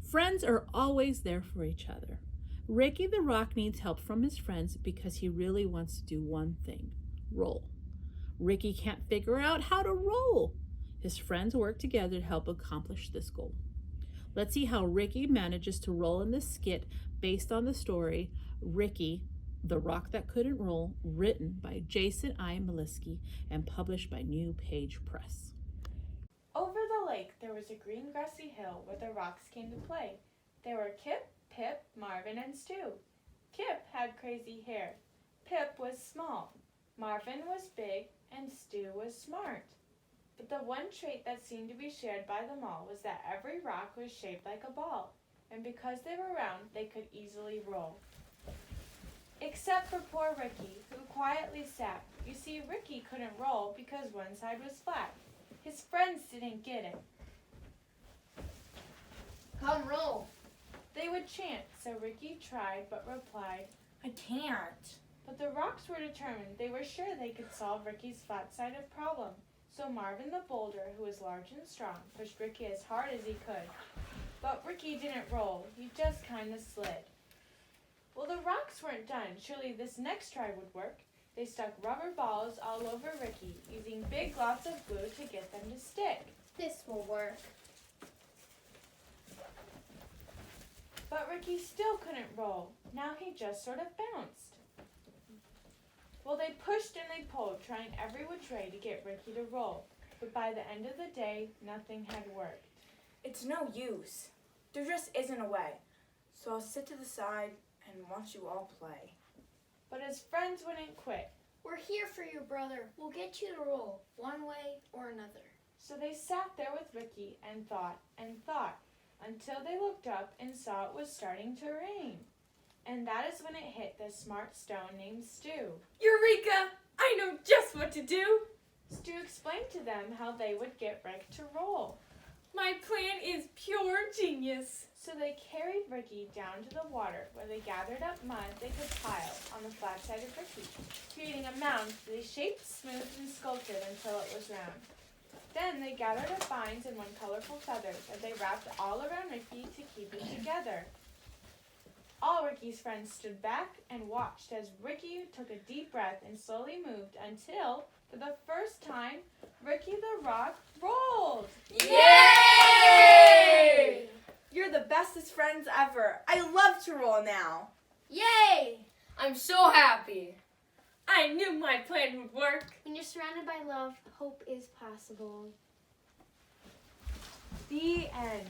Friends are always there for each other. Ricky the Rock needs help from his friends because he really wants to do one thing: roll. Ricky can't figure out how to roll. His friends work together to help accomplish this goal. Let's see how Ricky manages to roll in this skit based on the story Ricky, the Rock That Couldn't Roll, written by Jason I. Miletsky and published by New Page Press. Over the lake there was a green grassy hill where the rocks came to play. There were Kip, Pip, Marvin, and Stu. Kip had crazy hair. Pip was small. Marvin was big, and Stu was smart. But the one trait that seemed to be shared by them all was that every rock was shaped like a ball, and because they were round, they could easily roll. Except for poor Ricky, who quietly sat. You see, Ricky couldn't roll because one side was flat. His friends didn't get it. Come roll. They would chant, so Ricky tried but replied, I can't. but the rocks were determined. They were sure they could solve Ricky's flat-sided problem. So Marvin the boulder, who was large and strong, pushed Ricky as hard as he could. But Ricky didn't roll. He just kind of slid. Well, the rocks weren't done. Surely this next try would work. They stuck rubber balls all over Ricky, using big lots of glue to get them to stick. This will work. But Ricky still couldn't roll. Now he just sort of bounced. Well, they pushed and they pulled, trying every which way to get Ricky to roll. But by the end of the day, nothing had worked. It's no use. There just isn't a way. So I'll sit to the side and watch you all play. But his friends wouldn't quit. We're here for you, brother. We'll get you to roll, one way or another. So they sat there with Ricky and thought, until they looked up and saw it was starting to rain. And that is when it hit the smart stone named Stu. Eureka! I know just what to do! Stu explained to them how they would get Rick to roll. My plan is pure genius. So they carried Ricky down to the water where they gathered up mud they could pile on the flat side of Ricky, creating a mound they shaped, smoothed, and sculpted until it was round. Then they gathered up vines and colorful feathers that they wrapped all around Ricky to keep it together. All Ricky's friends stood back and watched as Ricky took a deep breath and slowly moved until, for the first time, Ricky the Rock rolled! Yay! You're the bestest friends ever. I love to roll now. Yay! I'm so happy. I knew my plan would work. When you're surrounded by love, hope is possible. The end.